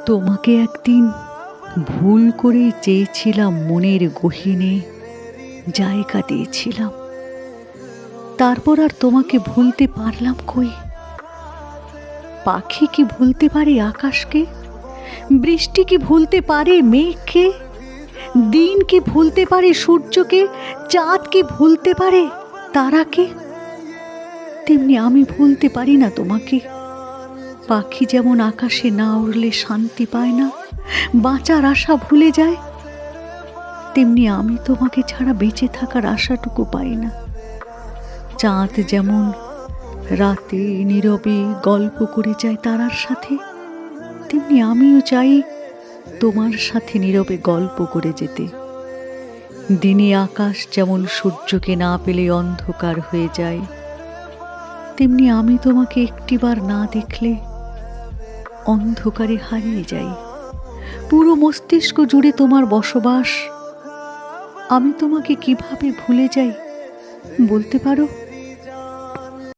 তোমাকে একদিন ভুল করে চেয়েছিলাম, মনের গহীনে জায়গা দিয়েছিলাম। তারপর আর তোমাকে ভুলতে পারলাম কই? পাখি কি ভুলতে পারে আকাশকে? বৃষ্টি কি ভুলতে পারে মেঘকে? দিন কি ভুলতে পারে সূর্যকে? চাঁদ কি ভুলতে পারে তারাকে? তেমনি আমি ভুলতে পারি না তোমাকে। পাখি যেমন আকাশে না উড়লে শান্তি পায় না, বাঁচার আশা ভুলে যায়, তেমনি আমি তোমাকে ছাড়া বেঁচে থাকার আশাটুকু পাই না। চাঁদ যেমন রাতে নীরবে গল্প করে যায় তারার সাথে, তেমনি আমিও চাই তোমার সাথে নীরবে গল্প করে যেতে। দিনে আকাশ যেমন সূর্যকে না পেলে অন্ধকার হয়ে যায়, তেমনি আমি তোমাকে একটিবার না দেখলে অন্ধকারে হারিয়ে যাই। পুরো মস্তিষ্ক জুড়ে তোমার বসবাস। আমি তোমাকে কিভাবে ভুলে যাই বলতে পারো?